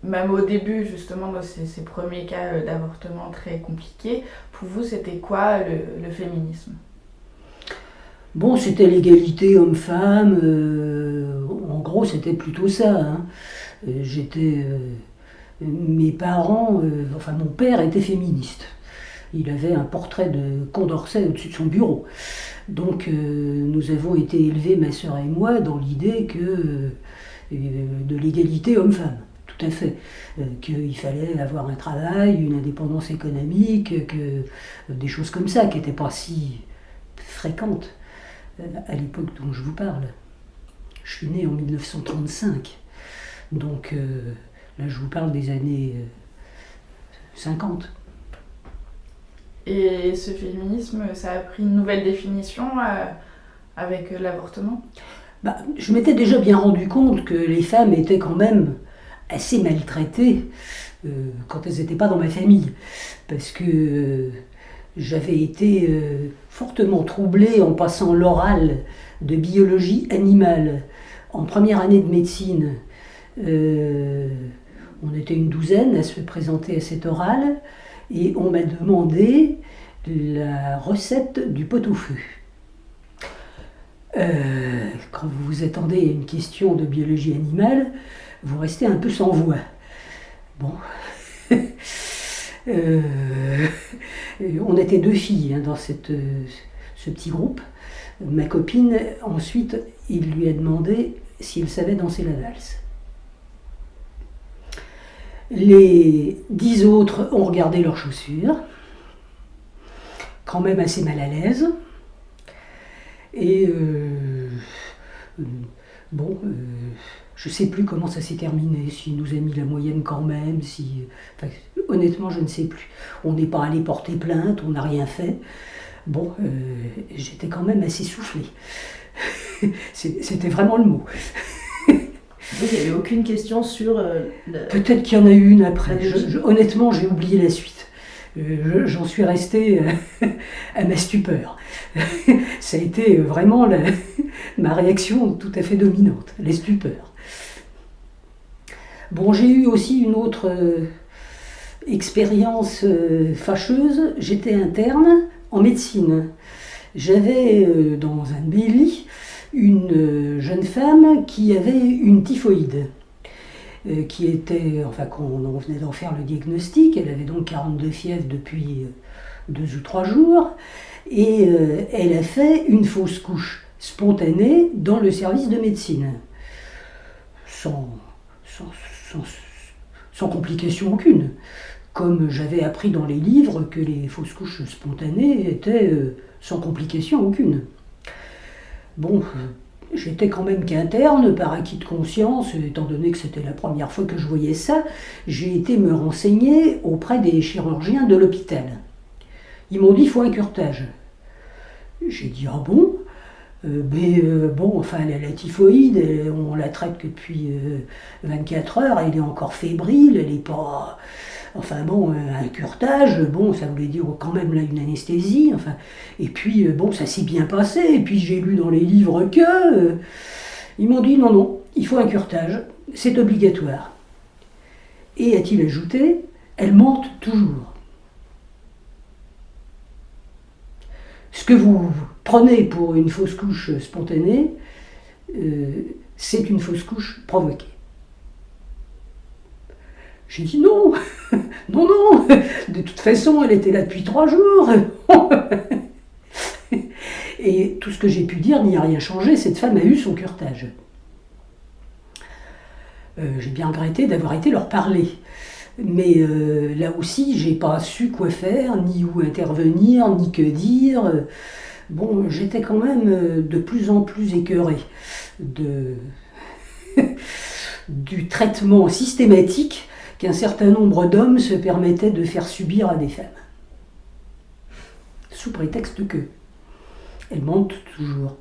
même au début justement de ces premiers cas d'avortement très compliqués, pour vous c'était quoi le féminisme? Bon, c'était l'égalité homme-femme, en gros c'était plutôt ça. Hein. J'étais, mes parents, enfin mon père était féministe. Il avait un portrait de Condorcet au-dessus de son bureau. Donc nous avons été élevés, ma sœur et moi, dans l'idée de l'égalité homme-femme. Tout à fait. Qu'il fallait avoir un travail, une indépendance économique, des choses comme ça qui n'étaient pas si fréquentes à l'époque dont je vous parle. Je suis né en 1935. Donc là, je vous parle des années 50. Et ce féminisme, ça a pris une nouvelle définition avec l'avortement? Bah, je m'étais déjà bien rendu compte que les femmes étaient quand même assez maltraitées quand elles n'étaient pas dans ma famille. Parce que j'avais été fortement troublée en passant l'oral de biologie animale en première année de médecine. On était une douzaine à se présenter à cet oral et on m'a demandé la recette du pot-au-feu. Quand vous vous attendez à une question de biologie animale, vous restez un peu sans voix. Bon. On était deux filles dans ce petit groupe. Ma copine, ensuite, il lui a demandé si elle savait danser la valse. Les 10 autres ont regardé leurs chaussures, quand même assez mal à l'aise. Et bon, je ne sais plus comment ça s'est terminé, s'il nous a mis la moyenne quand même, enfin, honnêtement je ne sais plus. On n'est pas allé porter plainte, on n'a rien fait. Bon, j'étais quand même assez soufflée. C'était vraiment le mot. Il n'y avait aucune question sur... Peut-être qu'il y en a eu une après. Honnêtement, j'ai oublié la suite. J'en suis restée à ma stupeur. Ça a été vraiment ma réaction tout à fait dominante, la stupeur. Bon, j'ai eu aussi une autre expérience fâcheuse. J'étais interne en médecine. J'avais dans un de mes lits une jeune femme qui avait une typhoïde. Qui était, enfin, on venait d'en faire le diagnostic, elle avait donc 42 fièvres depuis 2 ou 3 jours, et elle a fait une fausse couche spontanée dans le service de médecine, sans complication aucune, comme j'avais appris dans les livres que les fausses couches spontanées étaient sans complication aucune. Bon, j'étais quand même qu'interne, par acquis de conscience, étant donné que c'était la première fois que je voyais ça, j'ai été me renseigner auprès des chirurgiens de l'hôpital. Ils m'ont dit, il faut un curetage. J'ai dit, ah bon? Bon, enfin, la typhoïde, on la traite que depuis 24 heures, elle est encore fébrile, elle n'est pas... Enfin bon, un curetage, bon, ça voulait dire quand même là une anesthésie, enfin, et puis bon, ça s'est bien passé, et puis j'ai lu dans les livres que... ils m'ont dit non, il faut un curetage, c'est obligatoire. Et a-t-il ajouté, elle mente toujours. Ce que vous prenez pour une fausse couche spontanée, c'est une fausse couche provoquée. J'ai dit non, non, de toute façon, elle était là depuis 3 jours. Et tout ce que j'ai pu dire n'y a rien changé, cette femme a eu son curetage. J'ai bien regretté d'avoir été leur parler. Mais là aussi, j'ai pas su quoi faire, ni où intervenir, ni que dire. Bon, j'étais quand même de plus en plus écœurée du traitement systématique qu'un certain nombre d'hommes se permettaient de faire subir à des femmes. Sous prétexte que elles mentent toujours.